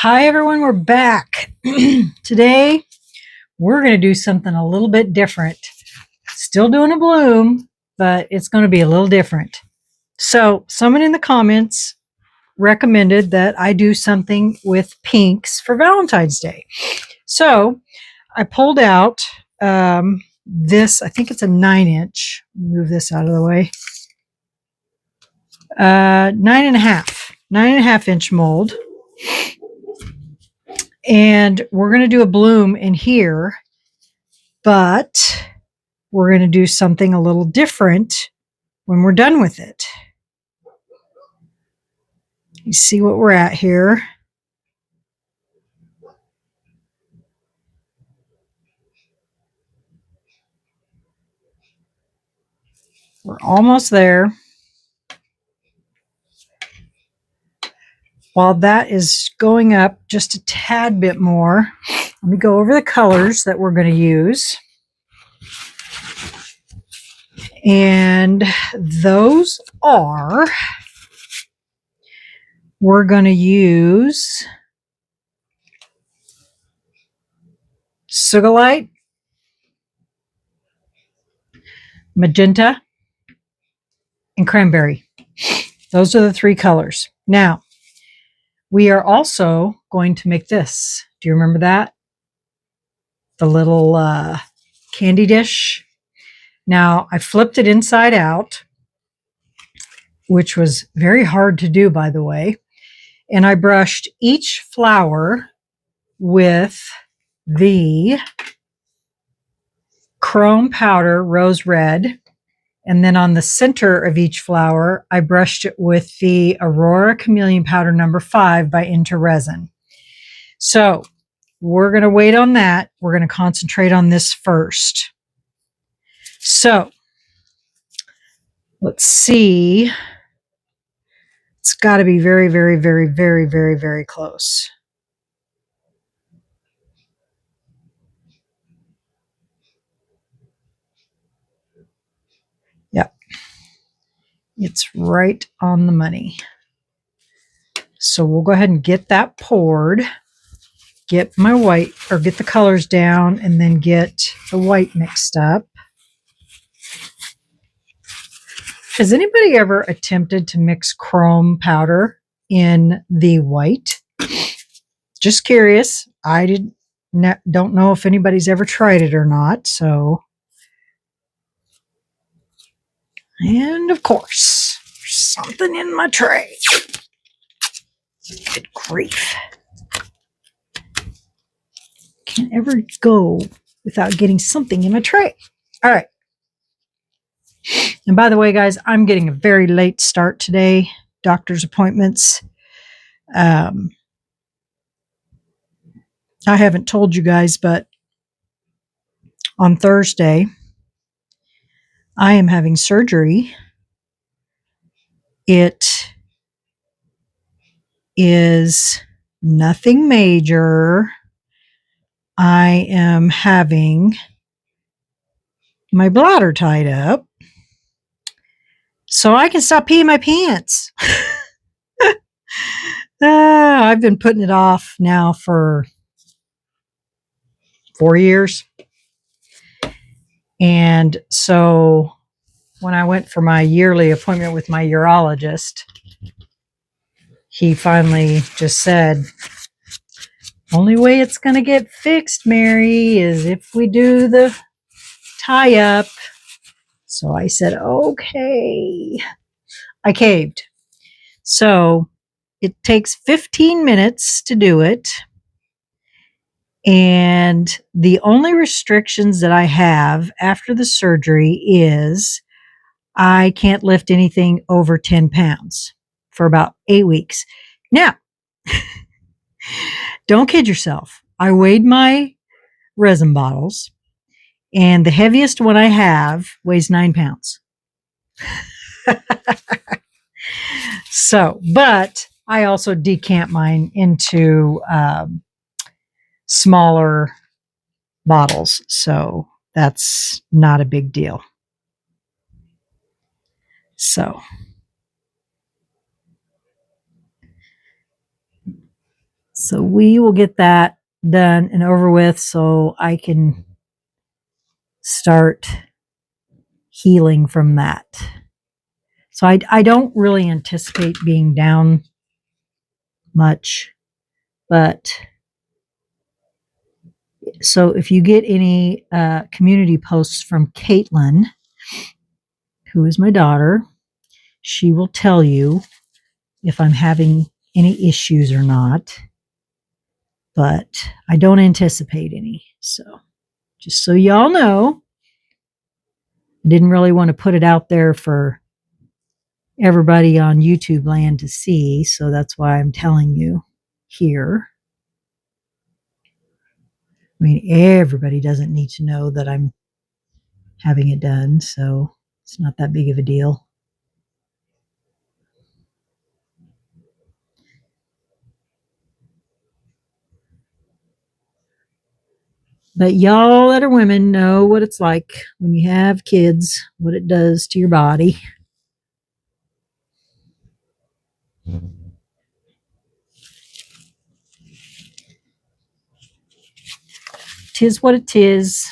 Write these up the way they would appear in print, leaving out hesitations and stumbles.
Hi everyone, we're back. Today we're going to do something a little bit different. Still doing a bloom, but it's going to be a little different. So someone in the comments recommended that I do something with pinks for Valentine's Day. So I pulled out this, I think it's a 9-inch. Move this out of the way. 9.5 inch mold. And we're going to do a bloom in here, but we're going to do something a little different when we're done with it. You see what we're at here. We're almost there. While that is going up just a tad bit more, let me go over the colors that we're going to use. And those are, we're going to use Sugarlight, Magenta, and Cranberry. Those are the three colors. Now, we are also going to make this. Do you remember that? The little candy dish. Now, I flipped it inside out, which was very hard to do, by the way. And I brushed each flower with the chrome powder, rose red. And then on the center of each flower, I brushed it with the Aurora Chameleon Powder number 5 by Resin. So we're going to wait on that. We're going to concentrate on this first. So let's see. It's got to be very, very, very, very, very, very close. Yep. It's right on the money. So we'll go ahead and get that poured. Get my white, or get the colors down, and then get the white mixed up. Has anybody ever attempted to mix chrome powder in the white? Just curious. I don't know if anybody's ever tried it or not. So, and of course, there's something in my tray. Good grief. Can't ever go without getting something in my tray. All right. And by the way, guys, I'm getting a very late start today. Doctor's appointments. I haven't told you guys, but on Thursday, I am having surgery. It is nothing major. I am having my bladder tied up so I can stop peeing my pants. I've been putting it off now for 4 years. And so when I went for my yearly appointment with my urologist, he finally just said, only way it's going to get fixed, Mary, is if we do the tie-up. So I said, okay. I caved. So it takes 15 minutes to do it. And the only restrictions that I have after the surgery is I can't lift anything over 10 pounds for about 8 weeks. Now, don't kid yourself. I weighed my resin bottles, and the heaviest one I have weighs 9 pounds. So, but I also decant mine into smaller bottles. So that's not a big deal. So, So we will get that done and over with so I can start healing from that. So I don't really anticipate being down much, but so if you get any community posts from Caitlin, who is my daughter, she will tell you if I'm having any issues or not, but I don't anticipate any. So just so y'all know, I didn't really want to put it out there for everybody on YouTube land to see, so that's why I'm telling you here. I mean, everybody doesn't need to know that I'm having it done, so it's not that big of a deal. But y'all that are women know what it's like when you have kids, what it does to your body. Tis what it is.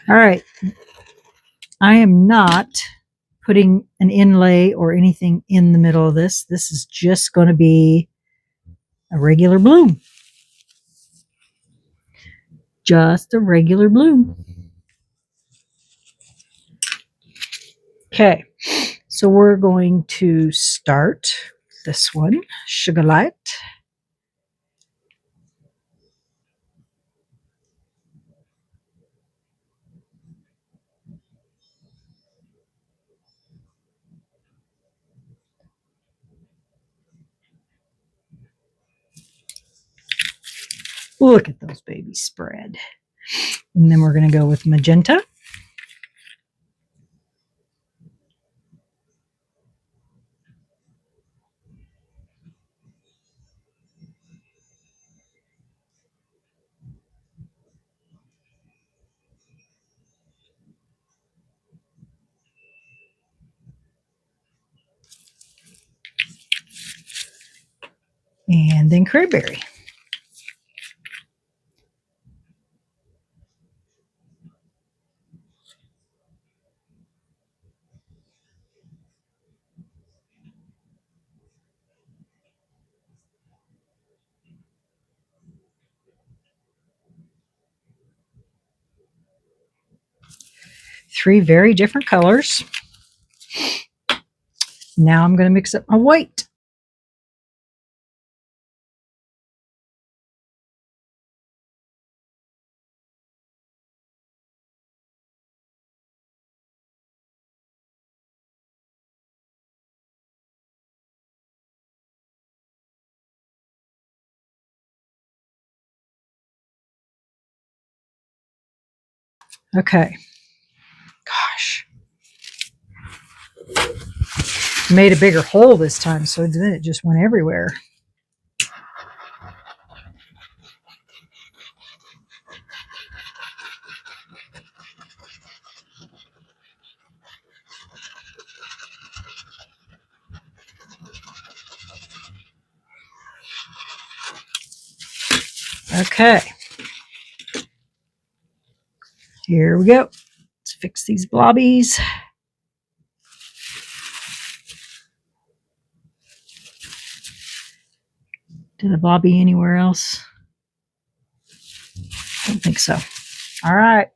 All right. I am not putting an inlay or anything in the middle of this. This is just going to be a regular bloom. Just a regular bloom. Okay, so we're going to start this one, Sugar Light. Look at those babies spread. And then we're going to go with magenta. And then cranberry. Three very different colors. Now I'm going to mix up my white. Okay. Gosh. Made a bigger hole this time, so then it just went everywhere. Okay. Here we go. Let's fix these blobbies. Did a blobby anywhere else? Don't think so. All right.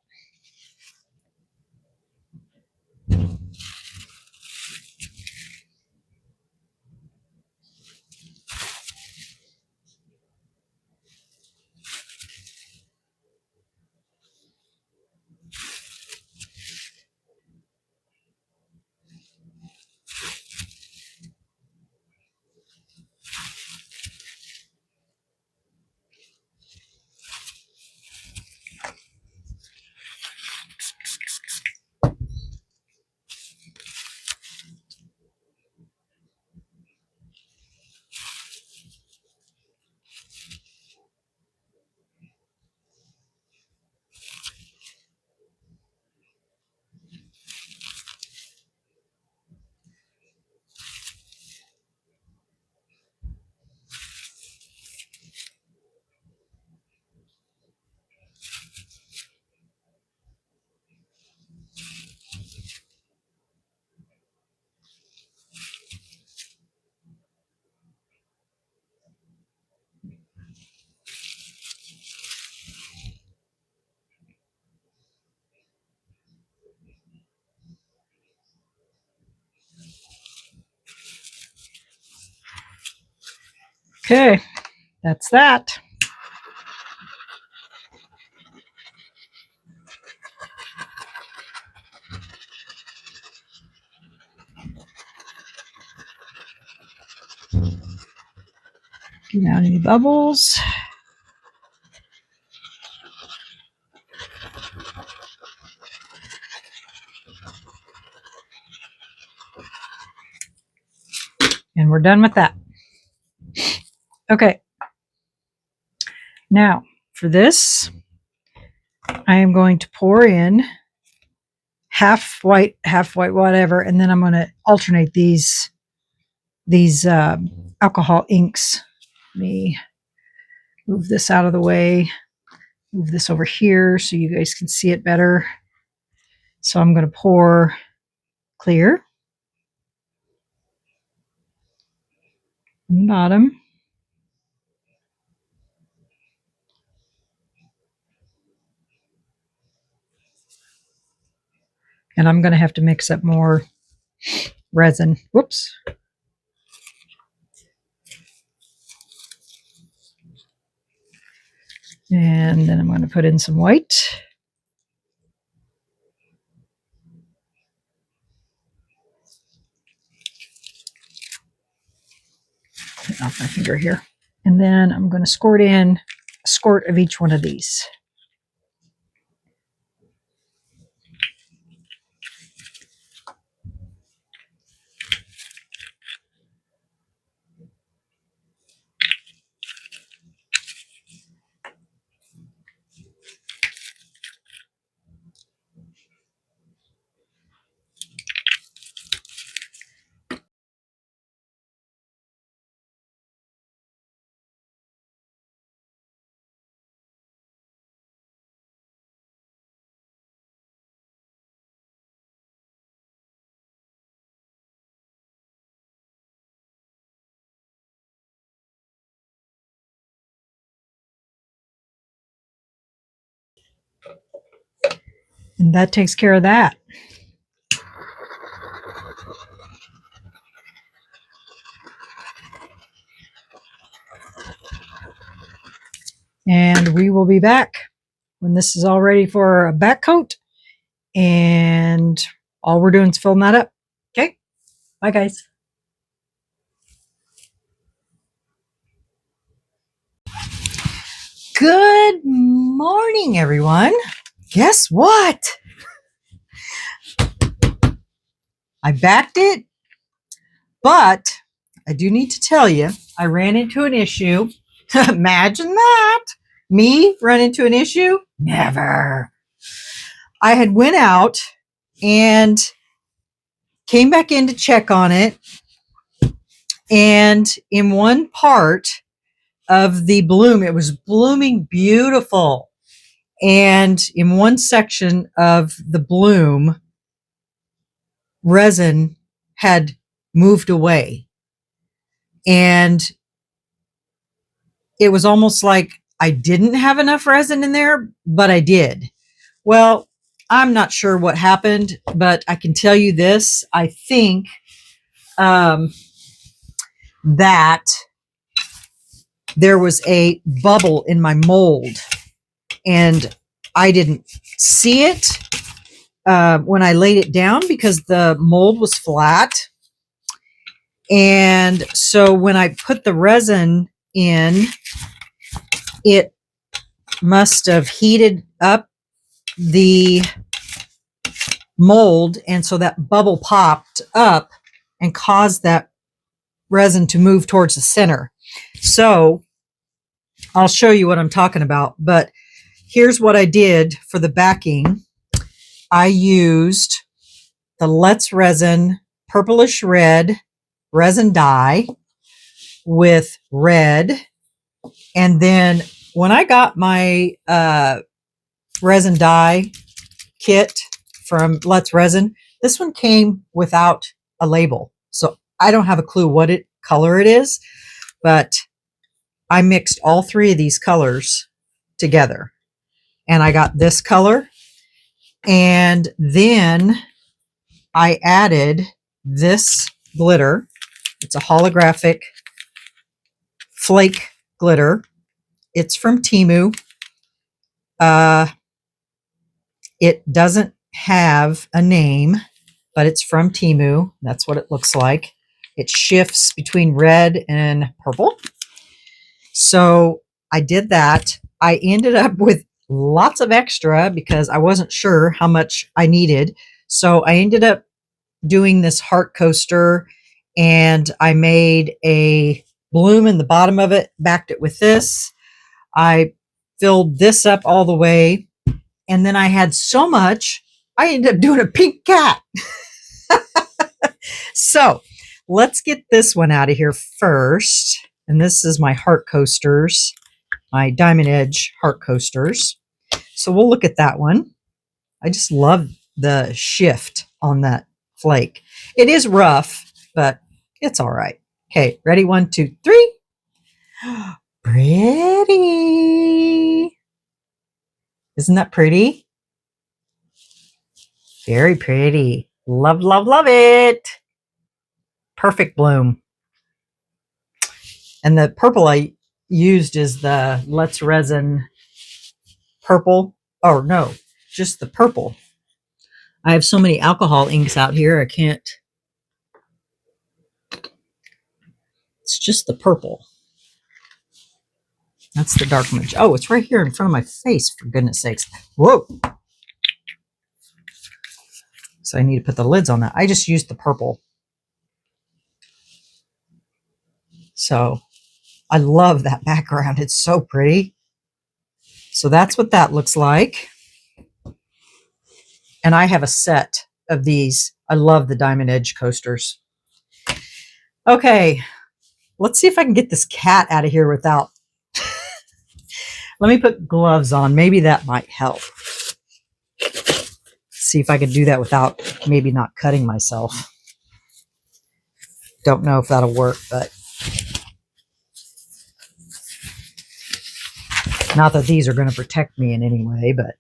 Okay, that's that. Get out any bubbles. And we're done with that. Okay. Now, for this, I am going to pour in half white, whatever, and then I'm going to alternate these alcohol inks. Let me move this out of the way, move this over here so you guys can see it better. So I'm going to pour clear on the bottom. And I'm going to have to mix up more resin. Whoops. And then I'm going to put in some white. Get off my finger here. And then I'm going to squirt in a squirt of each one of these. And that takes care of that. And we will be back when this is all ready for a back coat. And all we're doing is filling that up. Okay. Bye, guys. Good morning, everyone. Guess what? I backed it, but I do need to tell you, I ran into an issue. Imagine that. Me run into an issue? Never. I had went out and came back in to check on it. And in one part of the bloom, it was blooming beautiful. And in one section of the bloom, resin had moved away. And it was almost like I didn't have enough resin in there, but I did. Well, I'm not sure what happened, but I can tell you this. I think that there was a bubble in my mold, and I didn't see it when I laid it down because the mold was flat. And so when I put the resin in, it must have heated up the mold, and so that bubble popped up and caused that resin to move towards the center. So I'll show you what I'm talking about, but here's what I did for the backing. I used the Let's Resin purplish red resin dye with red. And then when I got my resin dye kit from Let's Resin, this one came without a label. So I don't have a clue what color it is, but I mixed all three of these colors together. And I got this color. And then I added this glitter. It's a holographic flake glitter. It's from Temu. It doesn't have a name, but it's from Temu. That's what it looks like. It shifts between red and purple. So I did that. I ended up with lots of extra because I wasn't sure how much I needed. So I ended up doing this heart coaster, and I made a bloom in the bottom of it, backed it with this. I filled this up all the way, and then I had so much, I ended up doing a pink cat. So let's get this one out of here first. And this is my heart coasters, my diamond edge heart coasters. So we'll look at that one. I just love the shift on that flake. It is rough, but it's all right. Okay, ready? 1, 2, 3. Pretty. Isn't that pretty? Very pretty. Love, love, love it. Perfect bloom. And the purple I used is the Let's Resin purple. Oh, no, just the purple. I have so many alcohol inks out here, I can't. It's just the purple. That's the dark magenta. Oh, it's right here in front of my face, for goodness sakes. Whoa. So I need to put the lids on that. I just used the purple. So I love that background. It's so pretty. So that's what that looks like. And I have a set of these. I love the diamond edge coasters. Okay, let's see if I can get this cat out of here without... Let me put gloves on. Maybe that might help. See if I can do that without maybe not cutting myself. Don't know if that'll work, but... Not that these are going to protect me in any way, but...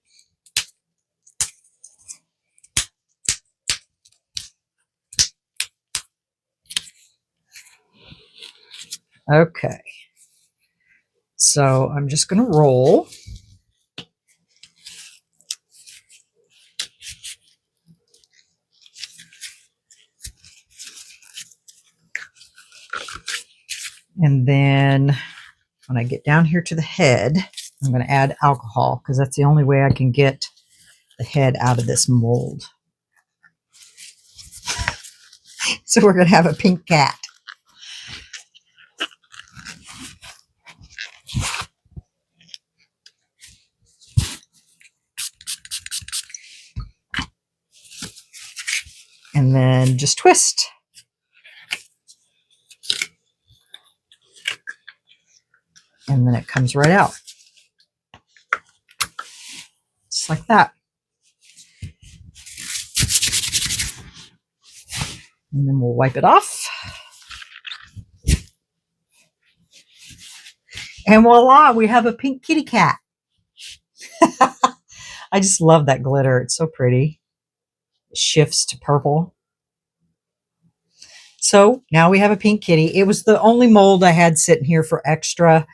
Okay. So I'm just going to roll. And then when I get down here to the head, I'm going to add alcohol because that's the only way I can get the head out of this mold. So we're going to have a pink cat. And then just twist. And then it comes right out. Just like that. And then we'll wipe it off. And voila, we have a pink kitty cat. I just love that glitter. It's so pretty. It shifts to purple. So now we have a pink kitty. It was the only mold I had sitting here for extra.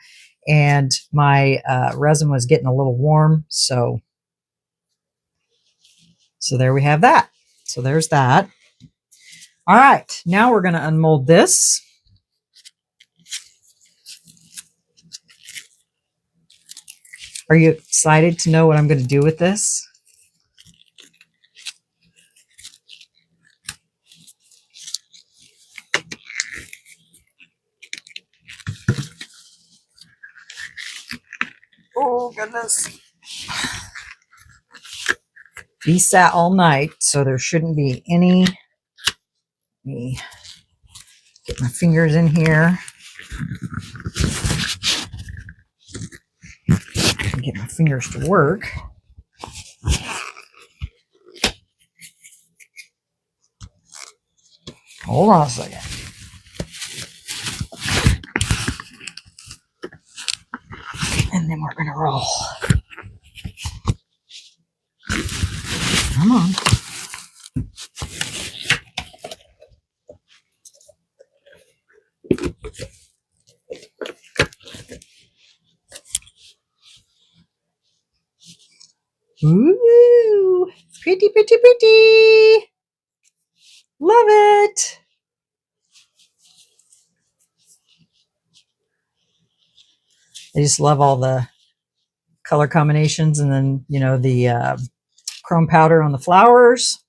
And my resin was getting a little warm. So there we have that. So there's that. All right. Now we're going to unmold this. Are you excited to know what I'm going to do with this? Oh, goodness. These sat all night, so there shouldn't be any. Let me get my fingers in here. Get my fingers to work. Hold on a second. And then we're going to roll. Come on. Ooh, pretty, pretty, pretty. Love it. I just love all the color combinations, and then, you know, the chrome powder on the flowers.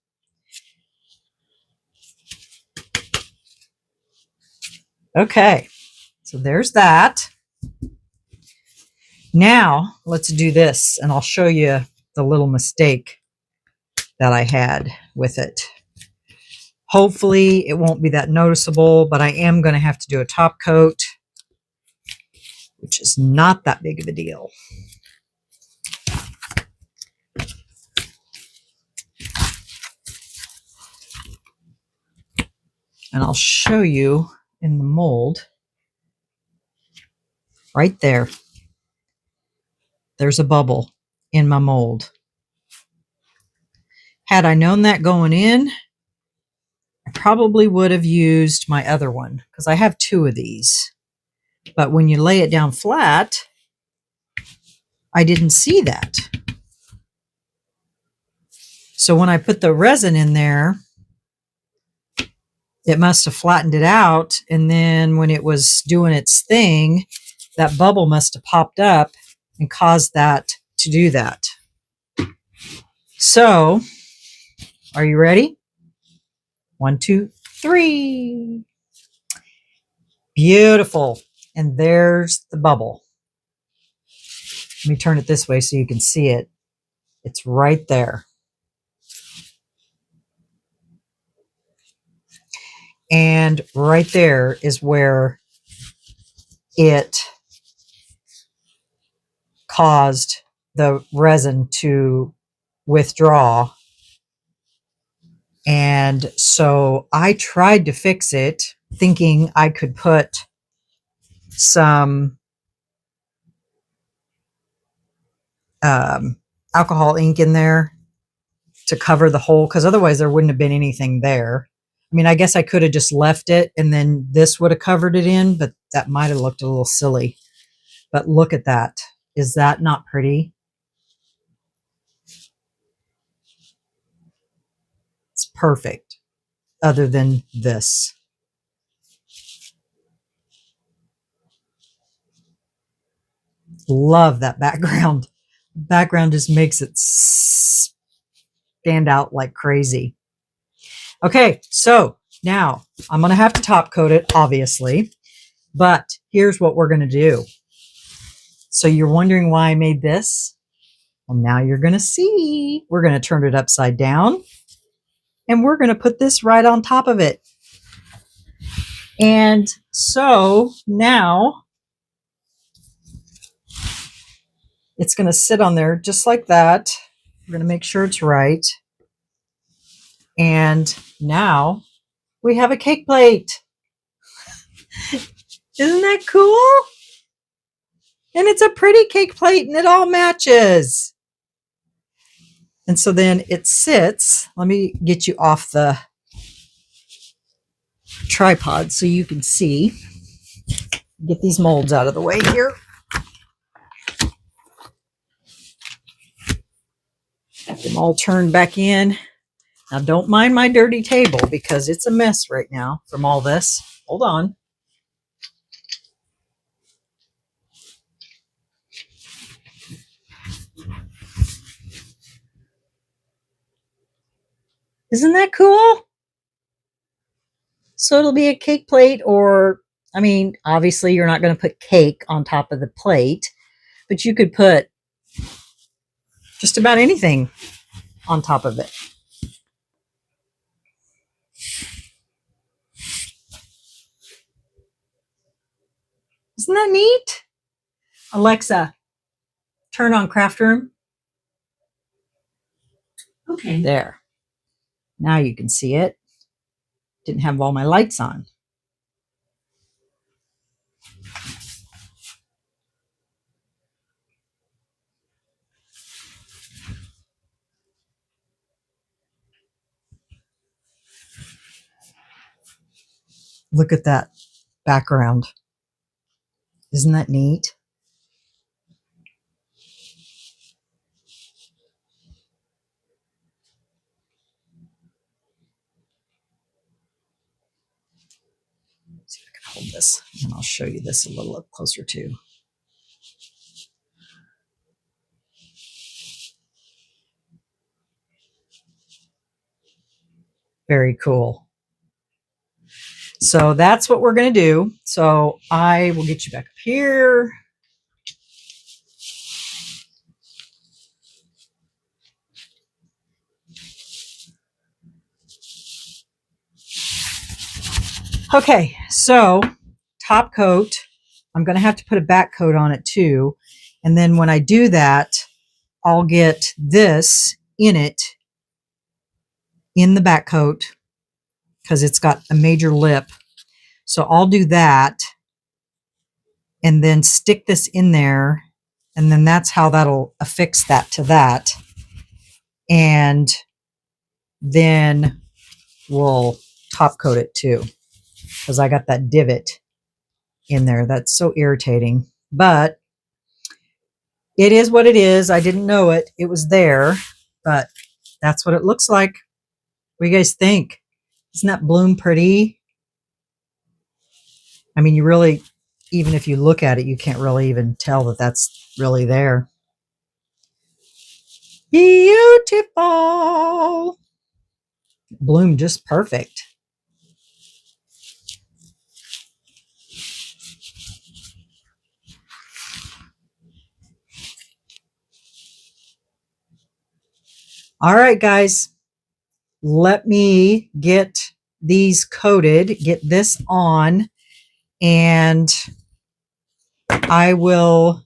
Okay, so there's that. Now let's do this, and I'll show you the little mistake that I had with it. Hopefully it won't be that noticeable, but I am going to have to do a top coat, which is not that big of a deal. And I'll show you in the mold right there. There's a bubble in my mold. Had I known that going in, I probably would have used my other one, because I have two of these. But when you lay it down flat, I didn't see that. So when I put the resin in there, it must have flattened it out. And then when it was doing its thing, that bubble must have popped up and caused that to do that. So, are you ready? 1, 2, 3. Beautiful. And there's the bubble. Let me turn it this way so you can see it. It's right there. And right there is where it caused the resin to withdraw. And so I tried to fix it, thinking I could put some alcohol ink in there to cover the hole, because otherwise there wouldn't have been anything there. I mean, I guess I could have just left it and then this would have covered it in, but that might have looked a little silly. But look at that. Is that not pretty? It's perfect, other than this. Love that background. Background just makes it stand out like crazy. Okay, so now I'm going to have to top coat it, obviously, but here's what we're going to do. So you're wondering why I made this? Well, now you're going to see. We're going to turn it upside down, and we're going to put this right on top of it. And so now it's going to sit on there just like that. We're going to make sure it's right. And now we have a cake plate. Isn't that cool? And it's a pretty cake plate, and it all matches. And so then it sits. Let me get you off the tripod so you can see. Get these molds out of the way here. Have them all turned back in. Now don't mind my dirty table because it's a mess right now from all this. Hold on. Isn't that cool? So it'll be a cake plate, or, I mean, obviously you're not going to put cake on top of the plate, but you could put just about anything on top of it. Isn't that neat? Alexa, turn on craft room. Okay. There. Now you can see it. Didn't have all my lights on. Look at that background. Isn't that neat? Let's see if I can hold this, and I'll show you this a little up closer too. Very cool. So that's what we're going to do. So I will get you back up here. Okay, so top coat. I'm going to have to put a back coat on it too. And then when I do that, I'll get this in it, in the back coat, because it's got a major lip. So I'll do that and then stick this in there. And then that's how that'll affix that to that. And then we'll top coat it too, because I got that divot in there. That's so irritating, but it is what it is. I didn't know it. It was there, but that's what it looks like. What do you guys think? Isn't that bloom pretty? I mean, you really, even if you look at it, you can't really even tell that that's really there. Beautiful. Bloom just perfect. All right, guys, let me get these coated, get this on, and I will,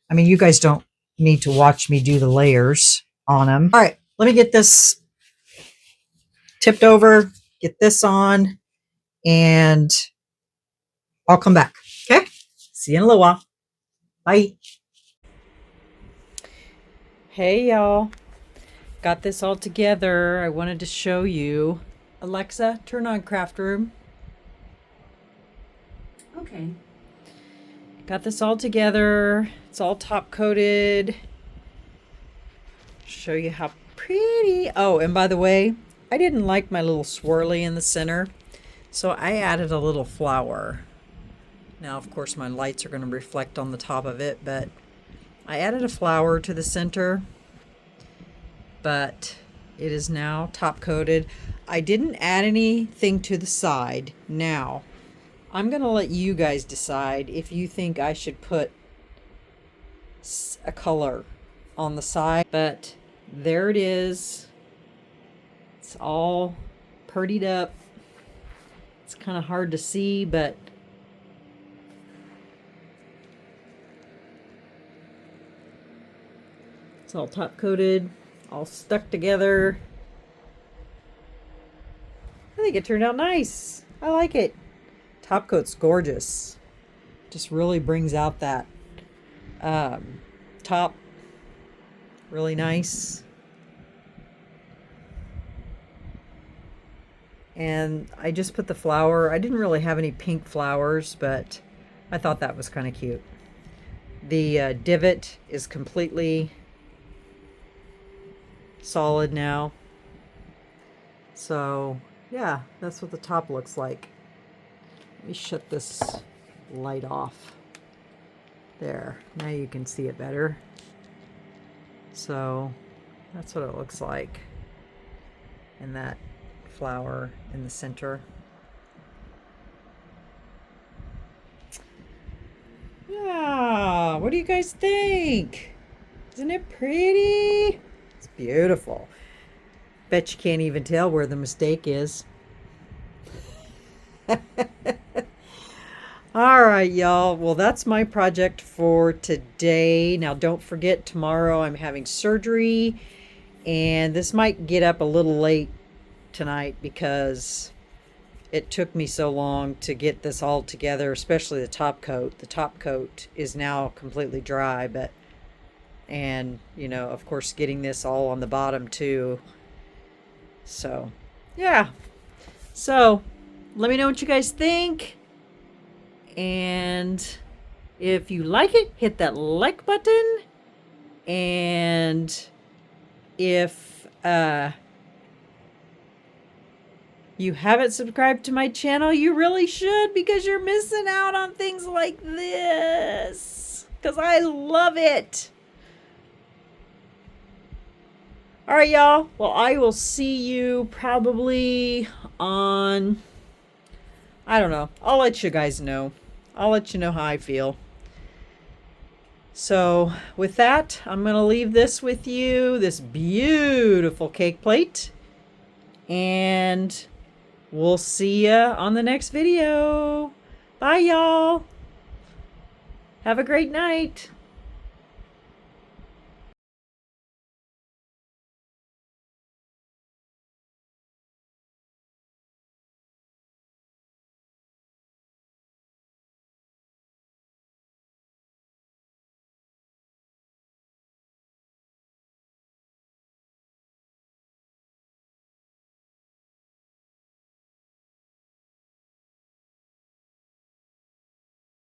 I mean, you guys don't need to watch me do the layers on them. All right, let me get this tipped over, get this on, and I'll come back. Okay? See you in a little while. Bye. Hey, y'all. Got this all together. I wanted to show you. Alexa, turn on craft room. Okay. Got this all together. It's all top coated. Show you how pretty. Oh, and by the way, I didn't like my little swirly in the center, so I added a little flower. Now, of course, my lights are going to reflect on the top of it, but I added a flower to the center, but it is now top coated. I didn't add anything to the side. Now, I'm going to let you guys decide if you think I should put a color on the side, but there it is. It's all purdied up. It's kind of hard to see, but it's all top coated, all stuck together. I think it turned out nice. I like it. Top coat's gorgeous. Just really brings out that top. Really nice. And I just put the flower. I didn't really have any pink flowers, but I thought that was kind of cute. The divot is completely solid now. So yeah, that's what the top looks like. Let me shut this light off. There, now you can see it better. So that's what it looks like. And that flower in the center. Yeah, what do you guys think? Isn't it pretty? It's beautiful. Bet you can't even tell where the mistake is. All right, y'all. Well, that's my project for today. Now, don't forget, tomorrow I'm having surgery, and this might get up a little late tonight because it took me so long to get this all together, especially the top coat. The top coat is now completely dry, and you know, of course, getting this all on the bottom too. So, yeah. So, let me know what you guys think. And if you like it, hit that like button. And if you haven't subscribed to my channel, you really should, because you're missing out on things like this. Because I love it. All right, y'all. Well, I will see you probably on, I don't know. I'll let you guys know. I'll let you know how I feel. So with that, I'm going to leave this with you, this beautiful cake plate. And we'll see ya on the next video. Bye, y'all. Have a great night.